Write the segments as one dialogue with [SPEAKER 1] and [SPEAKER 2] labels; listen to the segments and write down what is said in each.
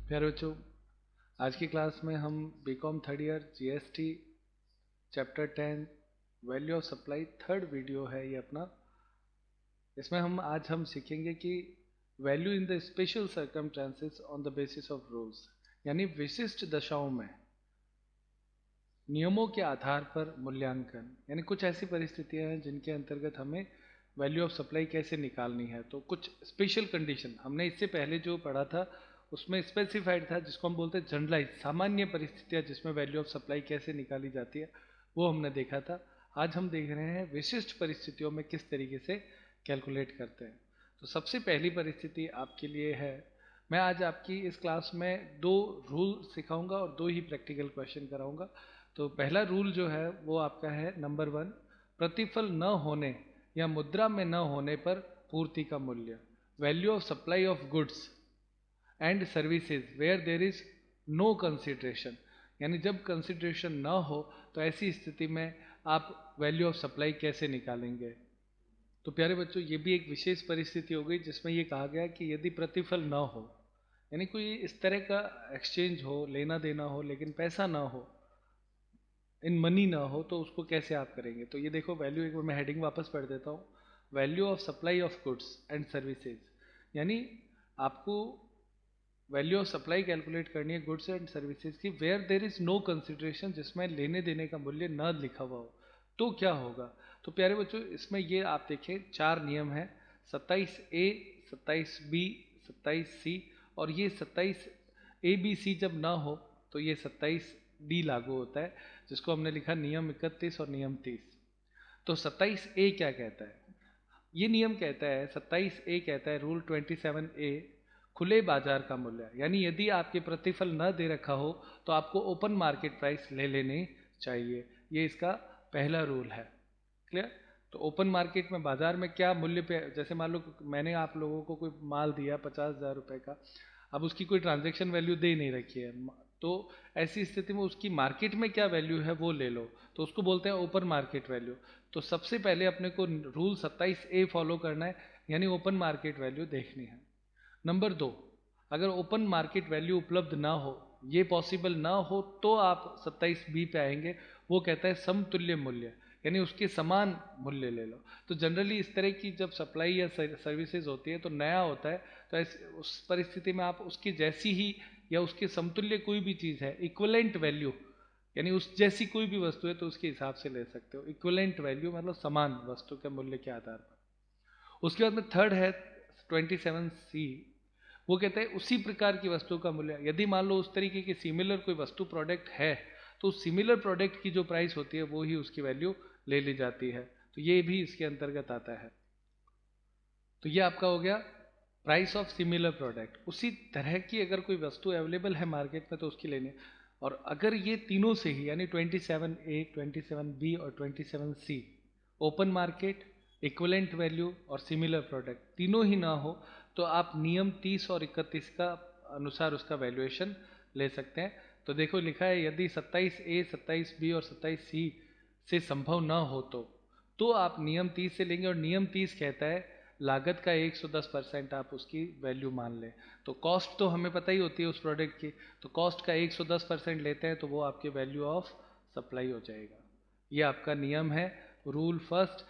[SPEAKER 1] प्यारे बच्चों, आज की क्लास में हम BCom third year GST chapter 10 value of supply third video है ये अपना। इसमें हम सीखेंगे कि value in the special circumstances on the basis of rules, यानी विशिष्ट दशाओं में नियमों के आधार पर मूल्यांकन, यानी कुछ ऐसी परिस्थितियां हैं जिनके अंतर्गत हमें वैल्यू ऑफ सप्लाई कैसे निकालनी है। तो कुछ स्पेशल कंडीशन हमने इससे पहले जो पढ़ा था उसमें स्पेसिफाइड था, जिसको हम बोलते हैं जनरलाइज, सामान्य परिस्थितियां जिसमें वैल्यू ऑफ सप्लाई कैसे निकाली जाती है, वो हमने देखा था। आज हम देख रहे हैं विशिष्ट परिस्थितियों में किस तरीके से कैलकुलेट करते हैं। तो सबसे पहली परिस्थिति आपके लिए है, मैं आज आपकी इस क्लास में 2 रूल सिखाऊंगा और 2 ही प्रैक्टिकल क्वेश्चन कराऊंगा। तो पहला रूल जो है वो आपका है नंबर 1, प्रतिफल न होने या मुद्रा में न होने पर पूर्ति का मूल्य, value of supply of goods and services where there is no consideration, यानी जब कंसिडरेशन न हो तो ऐसी स्थिति में आप वैल्यू ऑफ सप्लाई कैसे निकालेंगे। तो प्यारे बच्चों, ये भी एक विशेष परिस्थिति हो गई जिसमें ये कहा गया कि यदि प्रतिफल न हो, यानी कोई इस तरह का एक्सचेंज हो, लेना देना हो, लेकिन पैसा ना हो, इन मनी ना हो, तो उसको कैसे आप करेंगे। तो ये देखो वैल्यू, एक बार मैं हेडिंग वापस पढ़ देता हूँ, value of supply of goods and services, यानी आपको वैल्यू ऑफ सप्लाई कैलकुलेट करनी है गुड्स एंड सर्विसेज की, where there is no consideration, जिसमें लेने देने का मूल्य न लिखा हुआ हो, तो क्या होगा। तो प्यारे बच्चों, इसमें ये आप देखें 4 नियम हैं, 27A, 27B, 27C, और ये 27ABC जब ना हो तो ये 27D लागू होता है, जिसको हमने लिखा नियम 31 और नियम 30। तो 27A क्या कहता है, ये नियम कहता है, 27A कहता है, रूल 27A, खुले बाजार का मूल्य, यानी यदि आपके प्रतिफल न दे रखा हो तो आपको ओपन मार्केट प्राइस ले लेनी चाहिए। ये इसका पहला रूल है। क्लियर। तो ओपन मार्केट में, बाजार में क्या मूल्य पे, जैसे मान लो मैंने आप लोगों को कोई माल दिया 50,000 रुपये का, अब उसकी कोई ट्रांजैक्शन वैल्यू दे नहीं रखी है, तो ऐसी स्थिति में उसकी मार्केट में क्या वैल्यू है वो ले लो, तो उसको बोलते हैं ओपन मार्केट वैल्यू। तो सबसे पहले अपने को रूल 27A फॉलो करना है, यानी ओपन मार्केट वैल्यू देखनी है। नंबर 2, अगर ओपन मार्केट वैल्यू उपलब्ध ना हो, ये पॉसिबल ना हो, तो आप 27B पे आएंगे, वो कहता है समतुल्य मूल्य, यानी उसके समान मूल्य ले लो। तो जनरली इस तरह की जब सप्लाई या सर्विसेज होती है तो नया होता है, तो उस परिस्थिति में आप उसकी जैसी ही या उसके समतुल्य कोई भी चीज़ है, इक्विवेलेंट वैल्यू, यानी उस जैसी कोई भी वस्तु है तो उसके हिसाब से ले सकते हो। इक्विवेलेंट वैल्यू मतलब समान वस्तु के मूल्य के आधार पर। उसके बाद में थर्ड है 27C, वो कहते हैं उसी प्रकार की वस्तु का मूल्य, यदि मान लो उस तरीके की सिमिलर कोई वस्तु प्रोडक्ट है तो उस सिमिलर प्रोडक्ट की जो प्राइस होती है वो ही उसकी वैल्यू ले ली जाती है। तो ये भी इसके अंतर्गत आता है। तो ये आपका हो गया प्राइस ऑफ सिमिलर प्रोडक्ट। उसी तरह की अगर कोई वस्तु अवेलेबल है मार्केट में तो उसकी लेनी है। और अगर ये तीनों से ही, यानी 27A, 27B और 27C, open market, equivalent value और सिमिलर प्रोडक्ट तीनों ही ना हो, तो आप नियम 30 और 31 का अनुसार उसका वैल्यूएशन ले सकते हैं। तो देखो लिखा है, यदि 27A, 27B और 27C से संभव ना हो तो आप नियम 30 से लेंगे, और नियम 30 कहता है लागत का 110% आप उसकी वैल्यू मान लें। तो कॉस्ट तो हमें पता ही होती है उस प्रोडक्ट की, तो कॉस्ट का 110% लेते हैं तो वो आपके वैल्यू ऑफ सप्लाई हो जाएगा। ये आपका नियम है, रूल फर्स्ट।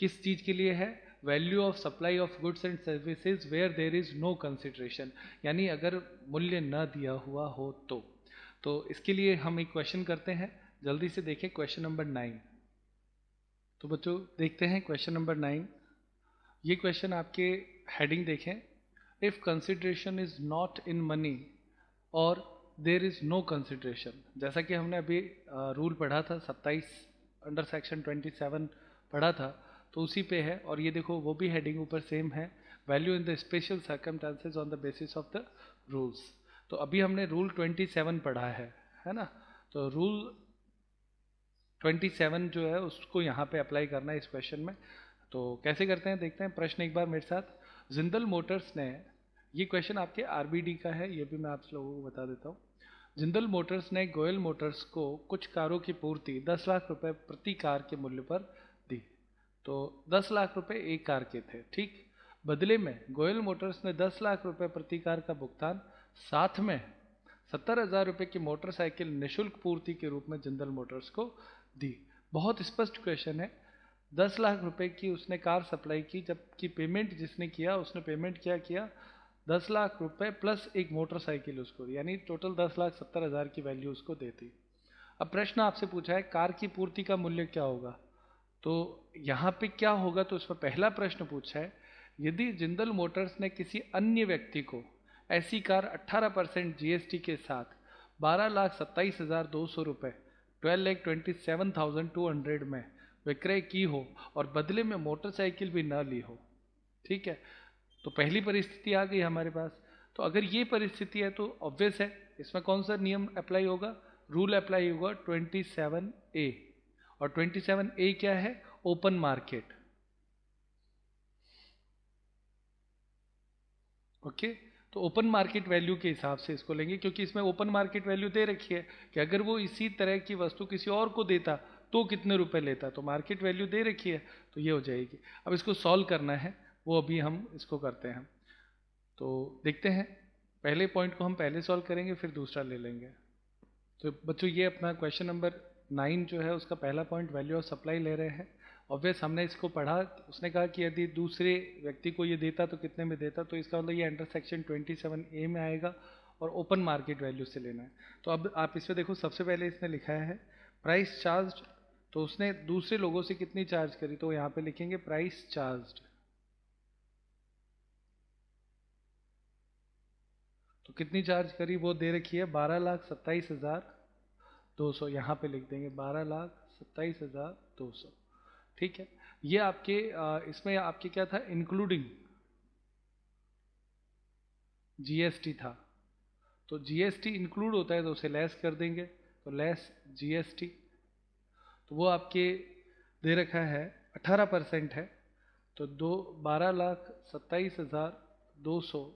[SPEAKER 1] किस चीज़ के लिए है, value of supply of goods and services where there is no consideration, यानी अगर मूल्य न दिया हुआ हो तो इसके लिए हम एक क्वेश्चन करते हैं, जल्दी से देखें क्वेश्चन नंबर 9। तो बच्चों देखते हैं क्वेश्चन नंबर 9। ये क्वेश्चन आपके हेडिंग देखें, if consideration is not in money और देर इज नो कंसिडरेशन, जैसा कि हमने अभी रूल पढ़ा था 27 अंडर सेक्शन 27 पढ़ा था, तो उसी पे है। और ये देखो वो भी हेडिंग ऊपर सेम है, value in the special circumstances on the basis of the rules. तो अभी हमने रूल 27 पढ़ा है ना। तो रूल 27 जो है उसको यहाँ पे अप्लाई करना है इस क्वेश्चन में। तो कैसे करते हैं देखते हैं। प्रश्न एक बार मेरे साथ, जिंदल मोटर्स ने, ये क्वेश्चन आपके आरबीडी का है, ये भी मैं आप लोगों को बता देता हूँ। जिंदल मोटर्स ने गोयल मोटर्स को कुछ कारों की पूर्ति 10 लाख रुपए प्रति कार के मूल्य पर दी। तो 10 लाख रुपए एक कार के थे, ठीक। बदले में गोयल मोटर्स ने 10 लाख रुपए प्रति कार का भुगतान साथ में 70,000 रुपये की मोटरसाइकिल निःशुल्क पूर्ति के रूप में जिंदल मोटर्स को दी। बहुत स्पष्ट क्वेश्चन है। 10 लाख रुपए की उसने कार सप्लाई की, जबकि पेमेंट जिसने किया उसने पेमेंट क्या किया, 10 लाख रुपए प्लस एक मोटरसाइकिल उसको, यानी टोटल 10,70,000 की वैल्यू उसको देती। अब प्रश्न आपसे पूछा है कार की पूर्ति का मूल्य क्या होगा, तो यहाँ पे क्या होगा, तो इसमें पहला प्रश्न पूछा है यदि जिंदल मोटर्स ने किसी अन्य व्यक्ति को ऐसी कार 18% जीएसटी के साथ 12,27,200 रुपये 12,27,200 में विक्रय की हो और बदले में मोटरसाइकिल भी ना ली हो, ठीक है, तो पहली परिस्थिति आ गई हमारे पास। तो अगर ये परिस्थिति है तो ऑब्वियस है इसमें कौन सा नियम अप्लाई होगा, रूल अप्लाई होगा 27A। और 27A क्या है, ओपन मार्केट। ओके, तो ओपन मार्केट वैल्यू के हिसाब से इसको लेंगे, क्योंकि इसमें ओपन मार्केट वैल्यू दे रखी है कि अगर वो इसी तरह की वस्तु किसी और को देता तो कितने रुपए लेता, तो मार्केट वैल्यू दे रखी है तो ये हो जाएगी। अब इसको सॉल्व करना है, वो अभी हम इसको करते हैं। तो देखते हैं, पहले पॉइंट को हम पहले सॉल्व करेंगे फिर दूसरा ले लेंगे। तो बच्चों ये अपना क्वेश्चन नंबर 9 जो है उसका पहला पॉइंट वैल्यू ऑफ सप्लाई ले रहे हैं। ऑब्वियस हमने इसको पढ़ा, उसने कहा कि यदि दूसरे व्यक्ति को ये देता तो कितने में देता, तो इसका मतलब ये अंडर सेक्शन 27A में आएगा और ओपन मार्केट वैल्यू से लेना है। तो अब आप इसमें देखो, सबसे पहले इसने लिखा है प्राइस चार्ज, तो उसने दूसरे लोगों से कितनी चार्ज करी, तो यहाँ पे लिखेंगे प्राइस चार्ज। तो कितनी चार्ज करी वो दे रखी है 12,27,200, यहाँ पे लिख देंगे 12,27,200, ठीक है। ये आपके इसमें आपके क्या था, इंक्लूडिंग जीएसटी था, तो जीएसटी इंक्लूड होता है तो उसे लेस कर देंगे, तो लेस जीएसटी, तो वो आपके दे रखा है 18% है, तो 12,27,200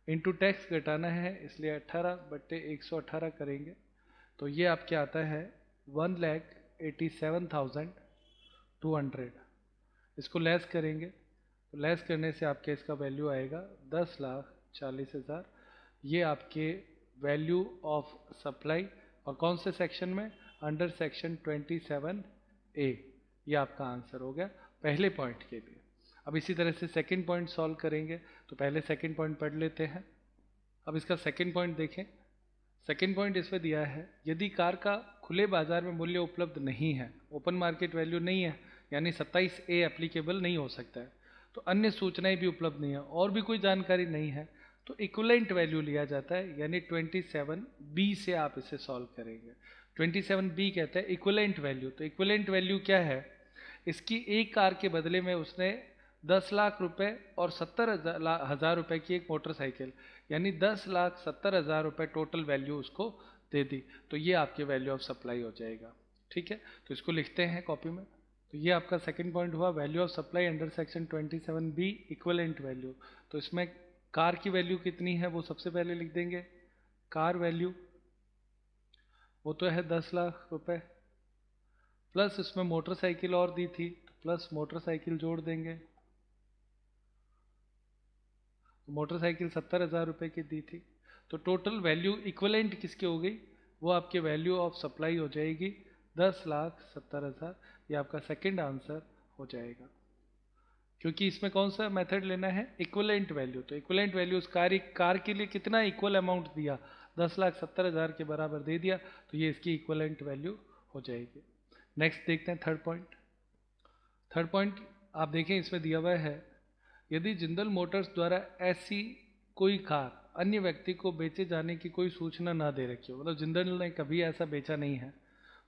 [SPEAKER 1] इंटू टैक्स घटाना है इसलिए 18/118 करेंगे, तो ये आपके आता है 1,87,200। इसको लेस करेंगे, तो लेस करने से आपके इसका वैल्यू आएगा 10,40,000। ये आपके वैल्यू ऑफ सप्लाई, और कौन से सेक्शन में, अंडर सेक्शन 27A। ये आपका आंसर हो गया पहले पॉइंट के लिए। अब इसी तरह से सेकंड पॉइंट सॉल्व करेंगे, तो पहले सेकंड पॉइंट पढ़ लेते हैं। अब इसका सेकंड पॉइंट देखें। सेकंड पॉइंट इसमें दिया है यदि कार का खुले बाजार में मूल्य उपलब्ध नहीं है, ओपन मार्केट वैल्यू नहीं है, यानी 27A एप्लीकेबल नहीं हो सकता है, तो अन्य सूचनाएं भी उपलब्ध नहीं है और भी कोई जानकारी नहीं है, तो इक्विवेलेंट वैल्यू लिया जाता है, यानी 27B से आप इसे सॉल्व करेंगे। 27B कहते हैं इक्विवेलेंट वैल्यू। तो इक्विवेलेंट वैल्यू क्या है, इसकी एक कार के बदले में उसने 10 लाख रुपए और 70,000 रुपए की एक मोटरसाइकिल, यानी 10,70,000 रुपए टोटल वैल्यू उसको दे दी, तो ये आपके वैल्यू ऑफ सप्लाई हो जाएगा, ठीक है। तो इसको लिखते हैं कॉपी में। तो ये आपका सेकंड पॉइंट हुआ, value of supply under section 27B equivalent value. तो इसमें कार की वैल्यू कितनी है वो सबसे पहले लिख देंगे, कार वैल्यू वो तो है 10 लाख रुपए, प्लस इसमें मोटरसाइकिल और दी थी तो प्लस मोटरसाइकिल जोड़ देंगे, मोटरसाइकिल 70,000 रुपए की दी थी, तो टोटल वैल्यू इक्विवेलेंट किसकी हो गई, वो आपके वैल्यू ऑफ सप्लाई हो जाएगी 10,70,000। ये आपका सेकंड आंसर हो जाएगा, क्योंकि इसमें कौन सा मेथड लेना है, इक्विवेलेंट वैल्यू। तो इक्विवेलेंट वैल्यू उस कार के लिए कितना इक्वल अमाउंट दिया, 10,70,000 के बराबर दे दिया, तो ये इसकी इक्विवेलेंट वैल्यू हो जाएगी। नेक्स्ट देखते हैं थर्ड पॉइंट। थर्ड पॉइंट आप देखें, इसमें दिया हुआ है यदि जिंदल मोटर्स द्वारा ऐसी कोई कार अन्य व्यक्ति को बेचे जाने की कोई सूचना ना दे रखी हो, मतलब जिंदल ने कभी ऐसा बेचा नहीं है,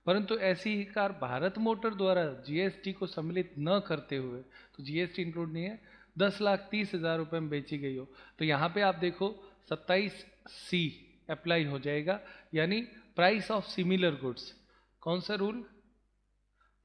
[SPEAKER 1] परंतु ऐसी ही कार भारत मोटर द्वारा जीएसटी को सम्मिलित न करते हुए, तो जीएसटी इंक्लूड नहीं है, 10,30,000 रुपये में बेची गई हो, तो यहाँ पे आप देखो 27C अप्लाई हो जाएगा, यानी प्राइस ऑफ सिमिलर गुड्स। कौन सा rule,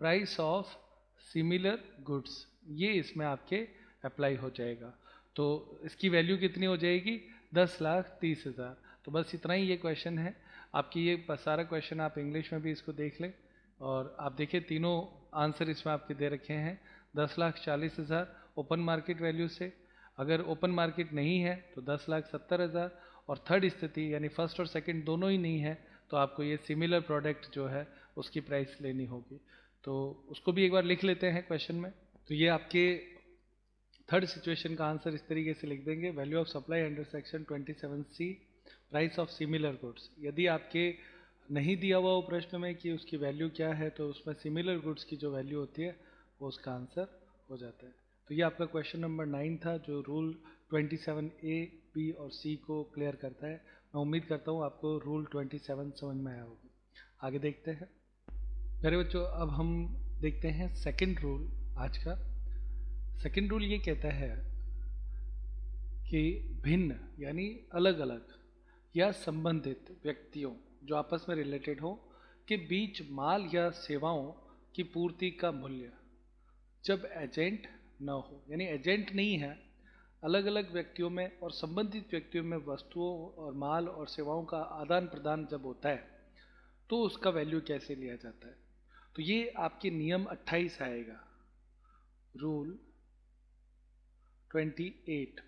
[SPEAKER 1] price of similar goods, ये इसमें आपके अप्लाई हो जाएगा। तो इसकी वैल्यू कितनी हो जाएगी, 10,30,000। तो बस इतना ही ये क्वेश्चन है आपकी। ये सारा क्वेश्चन आप इंग्लिश में भी इसको देख लें, और आप देखिए तीनों आंसर इसमें आपके दे रखे हैं 10,40,000 ओपन मार्केट वैल्यू से, अगर ओपन मार्केट नहीं है तो 10,70,000, और थर्ड स्थिति यानी फर्स्ट और सेकंड दोनों ही नहीं है तो आपको ये सिमिलर प्रोडक्ट जो है उसकी प्राइस लेनी होगी। तो उसको भी एक बार लिख लेते हैं क्वेश्चन में। तो ये आपके थर्ड सिचुएशन का आंसर इस तरीके से लिख देंगे, value of supply under section 27C price of similar goods. यदि आपके नहीं दिया हुआ वो प्रश्न में कि उसकी वैल्यू क्या है तो उसमें सिमिलर गुड्स की जो वैल्यू होती है वो उसका आंसर हो जाता है। तो ये आपका क्वेश्चन नंबर 9 था जो रूल 27A, B और C को क्लियर करता है। मैं उम्मीद करता हूँ आपको रूल 27 समझ में आया होगा। आगे देखते हैं मेरे बच्चों। अब हम देखते हैं सेकंड रूल आज का। सेकंड रूल ये कहता है कि भिन्न यानी अलग अलग या संबंधित व्यक्तियों जो आपस में रिलेटेड हो के बीच माल या सेवाओं की पूर्ति का मूल्य जब एजेंट न हो, यानी एजेंट नहीं है, अलग अलग व्यक्तियों में और संबंधित व्यक्तियों में वस्तुओं और माल और सेवाओं का आदान प्रदान जब होता है तो उसका वैल्यू कैसे लिया जाता है। तो ये आपके नियम 28 आएगा, रूल 28।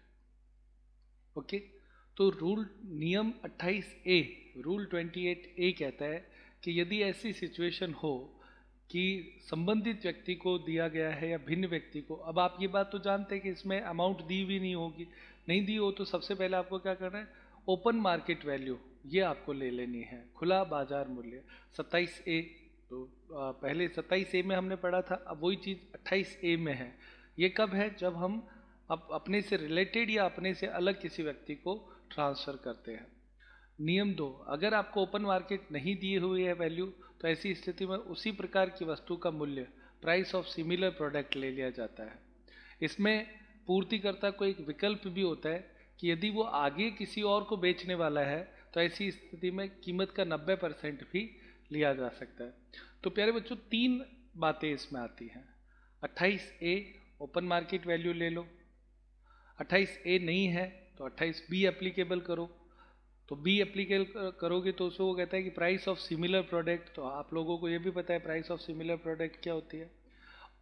[SPEAKER 1] ओके, तो रूल नियम 28A, रूल 28A कहता है कि यदि ऐसी सिचुएशन हो कि संबंधित व्यक्ति को दिया गया है या भिन्न व्यक्ति को, अब आप ये बात तो जानते हैं कि इसमें अमाउंट दी हुई नहीं होगी, नहीं दी हो तो सबसे पहले आपको क्या करना है, ओपन मार्केट वैल्यू ये आपको ले लेनी है, खुला बाजार मूल्य 27A। तो पहले 27A में हमने पढ़ा था, अब वही चीज़ 28A में है। ये कब है, जब हम अपने से रिलेटेड या अपने से अलग किसी व्यक्ति को ट्रांसफ़र करते हैं। नियम 2, अगर आपको ओपन मार्केट नहीं दिए हुए है वैल्यू तो ऐसी स्थिति में उसी प्रकार की वस्तु का मूल्य प्राइस ऑफ सिमिलर प्रोडक्ट ले लिया जाता है। इसमें पूर्तिकर्ता को एक विकल्प भी होता है कि यदि वो आगे किसी और को बेचने वाला है तो ऐसी स्थिति में कीमत का 90% भी लिया जा सकता है। तो प्यारे बच्चों 3 बातें इसमें आती हैं। 28A ओपन मार्केट वैल्यू ले लो, 28A नहीं है तो 28B एप्लीकेबल करो। तो B एप्लीकेबल करोगे तो उसको वो कहता है कि प्राइस ऑफ सिमिलर प्रोडक्ट। तो आप लोगों को ये भी पता है प्राइस ऑफ सिमिलर प्रोडक्ट क्या होती है।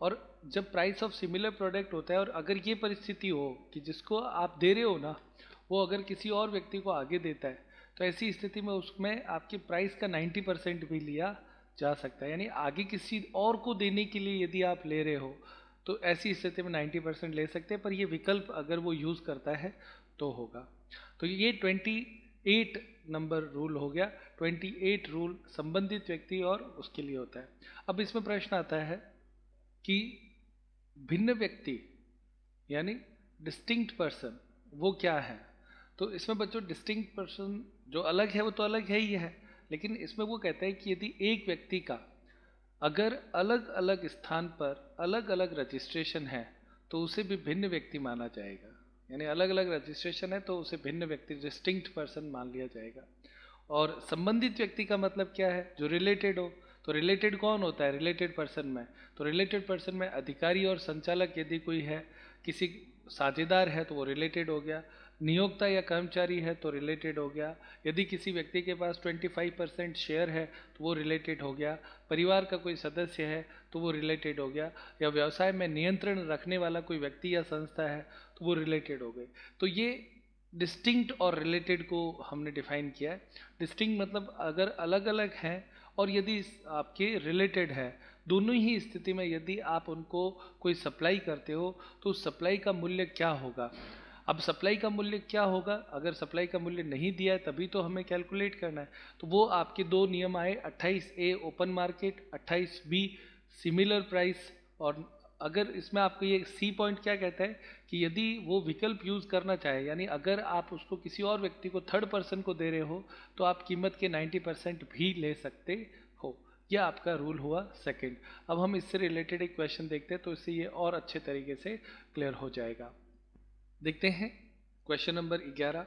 [SPEAKER 1] और जब प्राइस ऑफ सिमिलर प्रोडक्ट होता है और अगर ये परिस्थिति हो कि जिसको आप दे रहे हो ना वो अगर किसी और व्यक्ति को आगे देता है तो ऐसी स्थिति में उसमें आपकी प्राइस का 90% भी लिया जा सकता है। यानी आगे किसी और को देने के लिए यदि आप ले रहे हो तो ऐसी स्थिति में 90% ले सकते हैं, पर ये विकल्प अगर वो यूज़ करता है तो होगा। तो ये 28 नंबर रूल हो गया। 28 रूल संबंधित व्यक्ति और उसके लिए होता है। अब इसमें प्रश्न आता है कि भिन्न व्यक्ति यानी डिस्टिंक्ट पर्सन वो क्या है। तो इसमें बच्चों डिस्टिंक्ट पर्सन जो अलग है वो तो अलग है ही है, लेकिन इसमें वो कहता है कि यदि एक व्यक्ति का अगर अलग अलग स्थान पर अलग अलग रजिस्ट्रेशन है तो उसे भी भिन्न व्यक्ति माना जाएगा। यानी अलग अलग रजिस्ट्रेशन है तो उसे भिन्न व्यक्ति डिस्टिंक्ट पर्सन मान लिया जाएगा। और संबंधित व्यक्ति का मतलब क्या है, जो रिलेटेड हो। तो रिलेटेड कौन होता है रिलेटेड पर्सन में, तो रिलेटेड पर्सन में अधिकारी और संचालक यदि कोई है, किसी साझेदार है तो वो रिलेटेड हो गया, नियोक्ता या कर्मचारी है तो रिलेटेड हो गया, यदि किसी व्यक्ति के पास 25% शेयर है तो वो रिलेटेड हो गया, परिवार का कोई सदस्य है तो वो रिलेटेड हो गया, या व्यवसाय में नियंत्रण रखने वाला कोई व्यक्ति या संस्था है तो वो रिलेटेड हो गए। तो ये डिस्टिंक्ट और रिलेटेड को हमने डिफाइन किया है। डिस्टिंक्ट मतलब अगर अलग अलग हैं और यदि आपके रिलेटेड है, दोनों ही स्थिति में यदि आप उनको कोई सप्लाई करते हो तो उस सप्लाई का मूल्य क्या होगा। अब सप्लाई का मूल्य क्या होगा, अगर सप्लाई का मूल्य नहीं दिया है तभी तो हमें कैलकुलेट करना है। तो वो आपके 2 नियम आए, 28A open market, 28B similar price. और अगर इसमें आपको ये C पॉइंट क्या कहता है कि यदि वो विकल्प यूज़ करना चाहे, यानी अगर आप उसको किसी और व्यक्ति को थर्ड पर्सन को दे रहे हो तो आप कीमत के 90% भी ले सकते हो। यह आपका रूल हुआ सेकंड। अब हम इससे रिलेटेड एक क्वेश्चन देखते हैं तो इससे ये और अच्छे तरीके से क्लियर हो जाएगा। देखते हैं क्वेश्चन नंबर 11।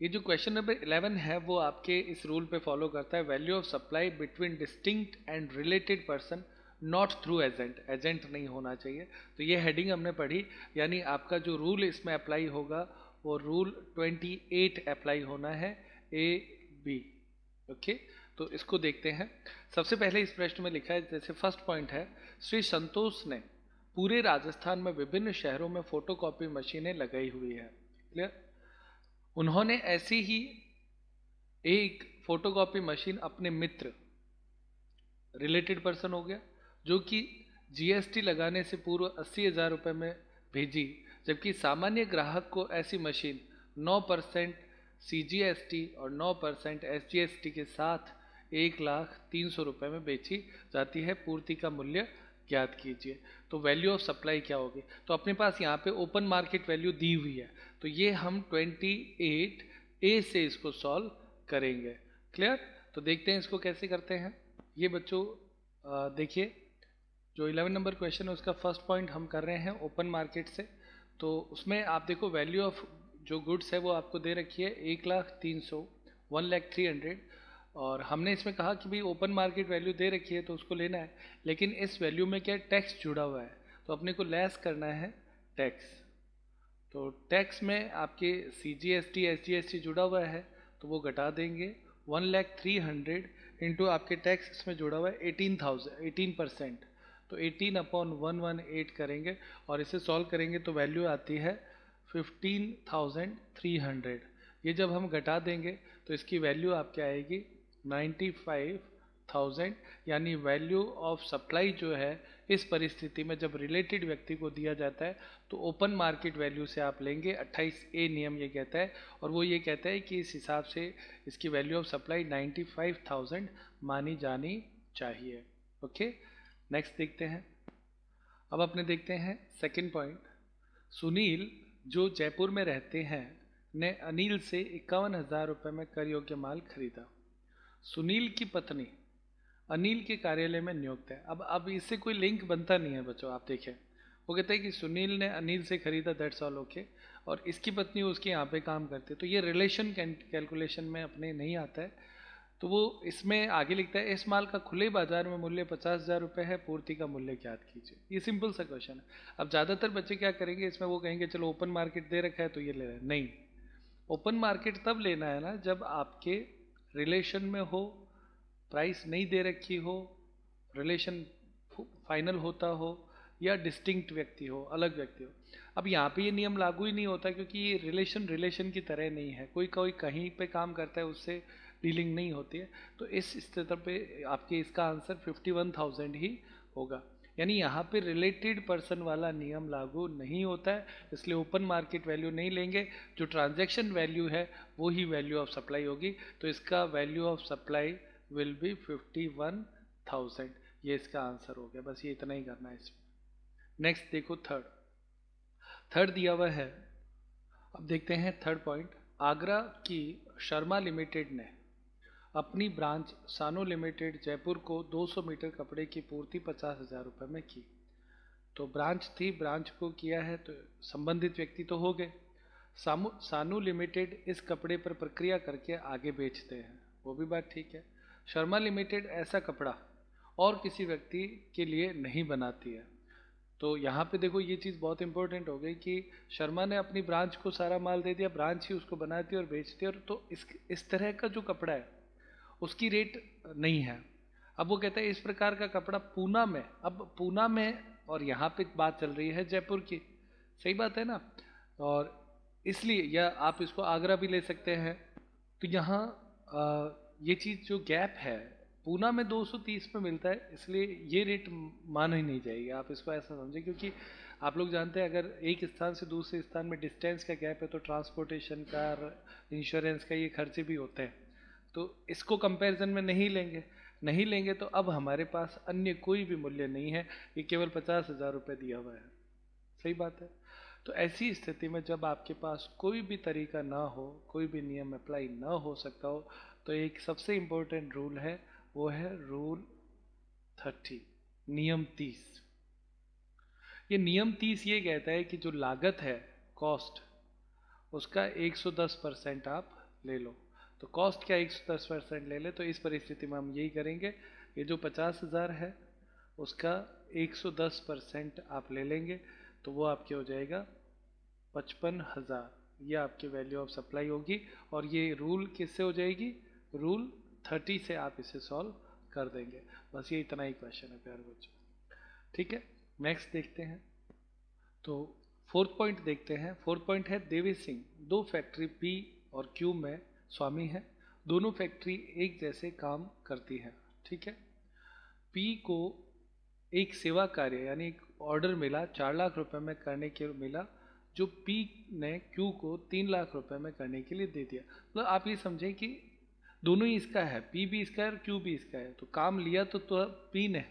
[SPEAKER 1] ये जो क्वेश्चन नंबर 11 है वो आपके इस रूल पे फॉलो करता है, value of supply between distinct and related person not through agent. Agent नहीं होना चाहिए। तो ये हेडिंग हमने पढ़ी, यानी आपका जो रूल इसमें अप्लाई होगा वो रूल 28 अप्लाई होना है, AB। ओके, तो इसको देखते हैं। सबसे पहले इस प्रश्न में लिखा है, जैसे फर्स्ट पॉइंट है, श्री संतोष ने पूरे राजस्थान में विभिन्न शहरों में फोटोकॉपी मशीनें लगाई हुई है। क्लियर। उन्होंने ऐसी ही एक फोटोकॉपी मशीन अपने मित्र, रिलेटेड पर्सन हो गया, जो कि जीएसटी लगाने से पूर्व 80,000 रुपये में भेजी, जबकि सामान्य ग्राहक को ऐसी मशीन 9% सीजीएसटी और 9% एसजीएसटी के साथ 1,03,000 रुपये में बेची जाती है। पूर्ति का मूल्य ज्ञात कीजिए। तो वैल्यू ऑफ सप्लाई क्या होगी? तो अपने पास यहाँ पे ओपन मार्केट वैल्यू दी हुई है, तो ये हम 28A से इसको सॉल्व करेंगे। क्लियर? तो देखते हैं इसको कैसे करते हैं। ये बच्चों देखिए, जो 11 नंबर क्वेश्चन है उसका फर्स्ट पॉइंट हम कर रहे हैं ओपन मार्केट से। तो उसमें आप देखो वैल्यू ऑफ जो गुड्स है वो आपको दे रखी है 1,03,000, 1,03,000, और हमने इसमें कहा कि भाई ओपन मार्केट वैल्यू दे रखी है तो उसको लेना है, लेकिन इस वैल्यू में क्या टैक्स जुड़ा हुआ है, तो अपने को लेस करना है टैक्स। तो टैक्स में आपके CGST SGST जुड़ा हुआ है तो वो घटा देंगे। 1,03,000 इंटू आपके टैक्स इसमें जुड़ा हुआ है 18%, तो 18/118 करेंगे और इसे सॉल्व करेंगे तो वैल्यू आती है 15,300। ये जब हम घटा देंगे तो इसकी वैल्यू आपके आएगी 95,000, यानी वैल्यू ऑफ सप्लाई जो है इस परिस्थिति में जब रिलेटेड व्यक्ति को दिया जाता है तो ओपन मार्केट वैल्यू से आप लेंगे। 28A नियम ये कहता है, और वो ये कहता है कि इस हिसाब से इसकी वैल्यू ऑफ सप्लाई 95,000 मानी जानी चाहिए। ओके, नेक्स्ट देखते हैं। अब अपने देखते हैं सेकंड पॉइंट। सुनील, जो जयपुर में रहते हैं, ने अनिल से 51,000 रुपये में कर योग्य माल खरीदा। सुनील की पत्नी अनिल के कार्यालय में नियुक्त है। अब इससे कोई लिंक बनता नहीं है बच्चों। आप देखें, वो कहते हैं कि सुनील ने अनिल से खरीदा, दैट्स ऑल ओके, और इसकी पत्नी उसके यहाँ पे काम करती है, तो ये रिलेशन कैलकुलेशन में अपने नहीं आता है। तो वो इसमें आगे लिखता है, इस माल का खुले बाजार में मूल्य 50,000 रुपये है, पूर्ति का मूल्य ज्ञात कीजिए। ये सिंपल सा क्वेश्चन है। अब ज़्यादातर बच्चे क्या करेंगे इसमें, वो कहेंगे चलो ओपन मार्केट दे रखा है तो ये ले रहे हैं। नहीं, ओपन मार्केट तब लेना है ना जब आपके रिलेशन में हो, प्राइस नहीं दे रखी हो, रिलेशन फाइनल होता हो, या डिस्टिंक्ट व्यक्ति हो, अलग व्यक्ति हो। अब यहाँ पे ये नियम लागू ही नहीं होता, क्योंकि ये रिलेशन की तरह नहीं है। कोई कोई कहीं पे काम करता है उससे डीलिंग नहीं होती है। तो इस स्थिति पे आपके इसका आंसर 51,000 ही होगा, यानी यहाँ पे रिलेटेड पर्सन वाला नियम लागू नहीं होता है, इसलिए ओपन मार्केट वैल्यू नहीं लेंगे। जो ट्रांजैक्शन वैल्यू है वो ही वैल्यू ऑफ सप्लाई होगी। तो इसका value of supply will be 51,000। ये इसका आंसर हो गया। बस ये इतना ही करना है इसमें। नेक्स्ट देखो, थर्ड दिया हुआ है। अब देखते हैं थर्ड पॉइंट। आगरा की शर्मा लिमिटेड ने अपनी ब्रांच सानो लिमिटेड जयपुर को 200 मीटर कपड़े की पूर्ति 50,000 रुपये में की। तो ब्रांच थी, ब्रांच को किया है तो संबंधित व्यक्ति तो हो गए। सानू लिमिटेड इस कपड़े पर प्रक्रिया करके आगे बेचते हैं, वो भी बात ठीक है। शर्मा लिमिटेड ऐसा कपड़ा और किसी व्यक्ति के लिए नहीं बनाती है। तो यहाँ पे देखो ये चीज़ बहुत इंपॉर्टेंट हो गई कि शर्मा ने अपनी ब्रांच को सारा माल दे दिया, ब्रांच ही उसको बनाती है और बेचती है, और तो इस तरह का जो कपड़ा है उसकी रेट नहीं है। अब वो कहता है इस प्रकार का कपड़ा पूना में, अब पूना में, और यहाँ पे बात चल रही है जयपुर की, सही बात है ना, और इसलिए, या आप इसको आगरा भी ले सकते हैं। तो यहाँ ये चीज़ जो गैप है, पूना में 230 में मिलता है, इसलिए ये रेट मान ही नहीं जाएगी। आप इसको ऐसा समझें, क्योंकि आप लोग जानते हैं अगर एक स्थान से दूसरे स्थान में डिस्टेंस का गैप है तो ट्रांसपोर्टेशन का, इंश्योरेंस का, ये खर्चे भी होते हैं। तो इसको कंपैरिजन में नहीं लेंगे तो अब हमारे पास अन्य कोई भी मूल्य नहीं है, ये केवल 50,000 रुपये दिया हुआ है। सही बात है। तो ऐसी स्थिति में जब आपके पास कोई भी तरीका ना हो, कोई भी नियम अप्लाई ना हो सकता हो, तो एक सबसे इम्पोर्टेंट रूल है, वो है रूल 30, नियम 30। ये नियम 30 ये कहता है कि जो लागत है, कॉस्ट, उसका 110% आप ले लो। तो कॉस्ट क्या 110% ले ले, तो इस परिस्थिति में हम यही करेंगे। ये जो 50,000 है उसका 110% आप ले लेंगे, तो वो आपके हो जाएगा 55,000। ये आपकी वैल्यू ऑफ सप्लाई होगी, और ये रूल किससे हो जाएगी, रूल 30 से आप इसे सॉल्व कर देंगे। बस ये इतना ही क्वेश्चन है प्यारे बच्चों। ठीक है, नेक्स्ट देखते हैं। तो फोर्थ पॉइंट देखते हैं। फोर्थ पॉइंट है, देवी सिंह 2 फैक्ट्री P और Q में स्वामी है, दोनों फैक्ट्री एक जैसे काम करती है, ठीक है। P को एक सेवा कार्य यानी एक ऑर्डर मिला 4 लाख रुपए में करने के मिला, जो P ने Q को 3 लाख रुपए में करने के लिए दे दिया। मतलब आप ये समझें कि दोनों ही इसका है, P भी इसका है और Q भी इसका है। तो काम लिया तो P ने,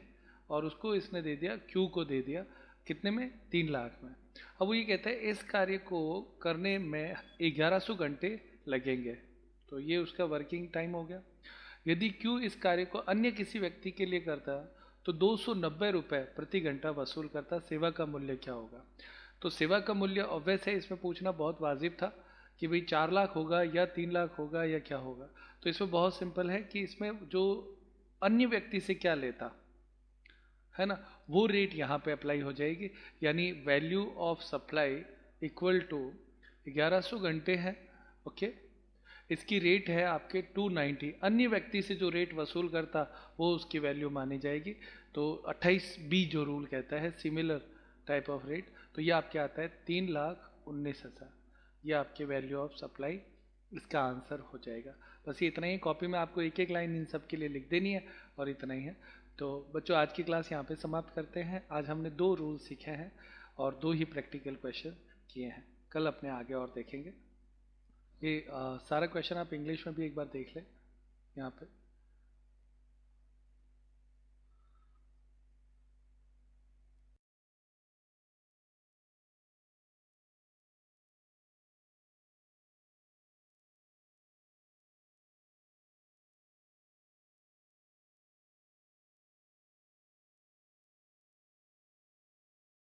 [SPEAKER 1] और उसको इसने दे दिया, Q को दे दिया, कितने में? 3 लाख में। अब वो ये कहता है इस कार्य को करने में 1100 घंटे लगेंगे, तो ये उसका वर्किंग टाइम हो गया। यदि Q इस कार्य को अन्य किसी व्यक्ति के लिए करता तो 290 रुपये प्रति घंटा वसूल करता, सेवा का मूल्य क्या होगा? तो सेवा का मूल्य ऑब्वियस है, इसमें पूछना बहुत वाजिब था कि भाई 4 लाख होगा या 3 लाख होगा या क्या होगा। तो इसमें बहुत सिंपल है कि इसमें जो अन्य व्यक्ति से क्या लेता है ना, वो रेट यहाँ पे अप्लाई हो जाएगी। यानी value of supply equal to 1100 घंटे है, ओके। इसकी रेट है आपके 290, अन्य व्यक्ति से जो रेट वसूल करता वो उसकी वैल्यू मानी जाएगी। तो 28B जो रूल कहता है सिमिलर टाइप ऑफ रेट, तो ये आपके आता है 3,19,000। ये आपके वैल्यू ऑफ सप्लाई, इसका आंसर हो जाएगा। बस ये इतना ही, कॉपी में आपको एक एक लाइन इन सब के लिए लिख देनी है, और इतना ही है। तो बच्चों आज की क्लास यहाँ पे समाप्त करते हैं। आज हमने 2 रूल सीखे हैं और 2 ही प्रैक्टिकल क्वेश्चन किए हैं। कल अपने आगे और देखेंगे। ये सारा क्वेश्चन आप इंग्लिश में भी एक बार देख लें यहाँ पे।